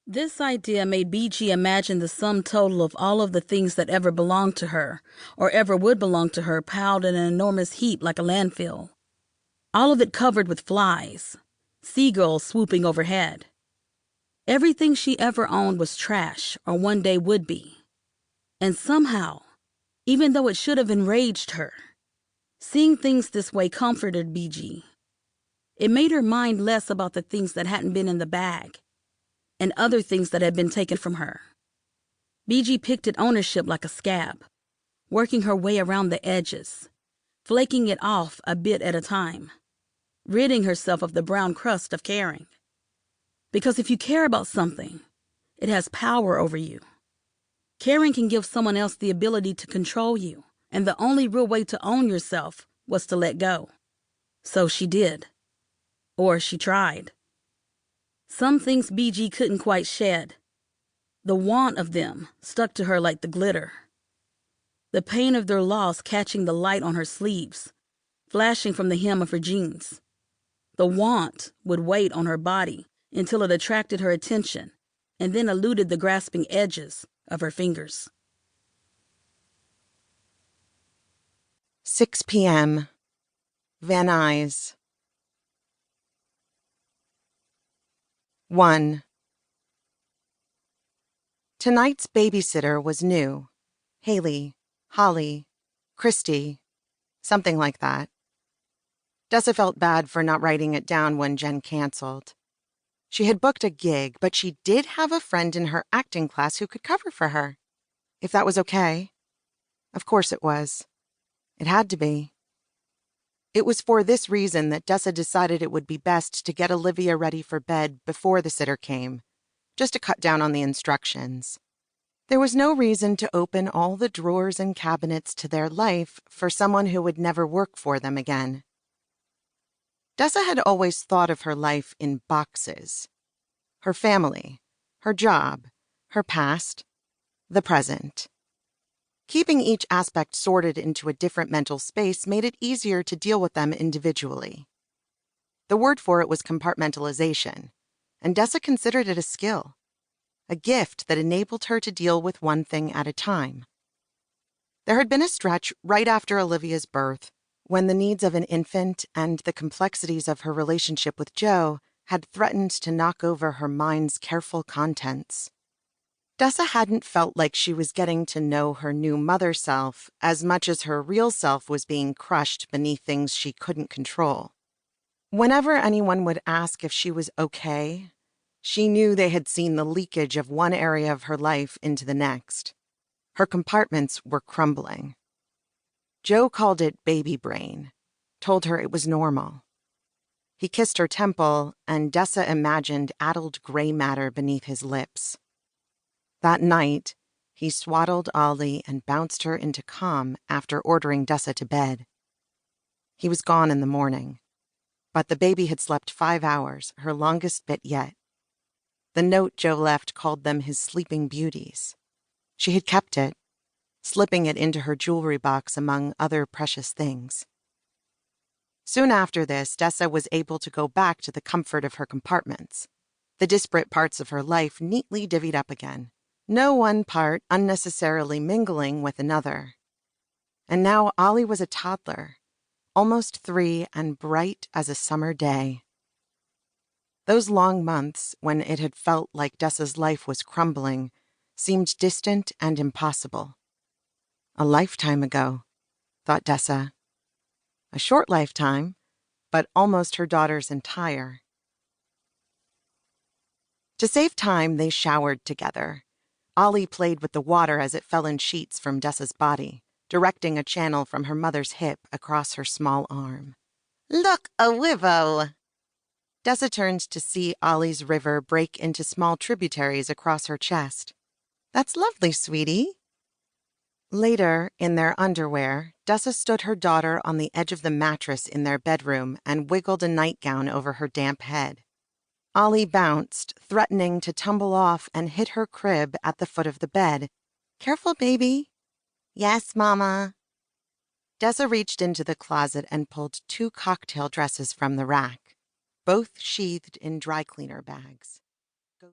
This idea made Beegie imagine the sum total of all of the things that ever belonged to her, or ever would belong to her, piled in an enormous heap like a landfill. All of it covered with flies, seagulls swooping overhead. Everything she ever owned was trash, or one day would be. And somehow, even though it should have enraged her, seeing things this way comforted Beegie. It made her mind less about the things that hadn't been in the bag, and other things that had been taken from her. Beegie picked at ownership like a scab, working her way around the edges, flaking it off a bit at a time, ridding herself of the brown crust of caring. Because if you care about something, it has power over you. Caring can give someone else the ability to control you, and the only real way to own yourself was to let go. So she did. Or she tried. Some things Beegie couldn't quite shed. The want of them stuck to her like the glitter. The pain of their loss catching the light on her sleeves, flashing from the hem of her jeans. The want would wait on her body until it attracted her attention and then eluded the grasping edges of her fingers. 6 p.m. Van Nuys. 1. Tonight's babysitter was new. Haley, Holly, Christy, something like that. Dessa felt bad for not writing it down when Jen canceled. She had booked a gig, but she did have a friend in her acting class who could cover for her. If that was okay. Of course it was. It had to be. It was for this reason that Dessa decided it would be best to get Olivia ready for bed before the sitter came, just to cut down on the instructions. There was no reason to open all the drawers and cabinets to their life for someone who would never work for them again. Dessa had always thought of her life in boxes. Her family, her job, her past, the present. Keeping each aspect sorted into a different mental space made it easier to deal with them individually. The word for it was compartmentalization, and Dessa considered it a skill, a gift that enabled her to deal with one thing at a time. There had been a stretch right after Olivia's birth when the needs of an infant and the complexities of her relationship with Joe had threatened to knock over her mind's careful contents. Dessa hadn't felt like she was getting to know her new mother self as much as her real self was being crushed beneath things she couldn't control. Whenever anyone would ask if she was okay, she knew they had seen the leakage of one area of her life into the next. Her compartments were crumbling. Joe called it baby brain, told her it was normal. He kissed her temple, and Dessa imagined addled gray matter beneath his lips. That night, he swaddled Ollie and bounced her into calm after ordering Dessa to bed. He was gone in the morning, but the baby had slept 5 hours, her longest bit yet. The note Joe left called them his sleeping beauties. She had kept it, slipping it into her jewelry box among other precious things. Soon after this, Dessa was able to go back to the comfort of her compartments, the disparate parts of her life neatly divvied up again. No one part unnecessarily mingling with another. And now Ollie was a toddler, almost 3 and bright as a summer day. Those long months, when it had felt like Dessa's life was crumbling, seemed distant and impossible. A lifetime ago, thought Dessa. A short lifetime, but almost her daughter's entire. To save time, they showered together. Ollie played with the water as it fell in sheets from Dessa's body, directing a channel from her mother's hip across her small arm. "Look, a wivow!" Dessa turned to see Ollie's river break into small tributaries across her chest. "That's lovely, sweetie." Later, in their underwear, Dessa stood her daughter on the edge of the mattress in their bedroom and wiggled a nightgown over her damp head. Ollie bounced, threatening to tumble off and hit her crib at the foot of the bed. "Careful, baby." "Yes, Mama." Dessa reached into the closet and pulled 2 cocktail dresses from the rack, both sheathed in dry cleaner bags.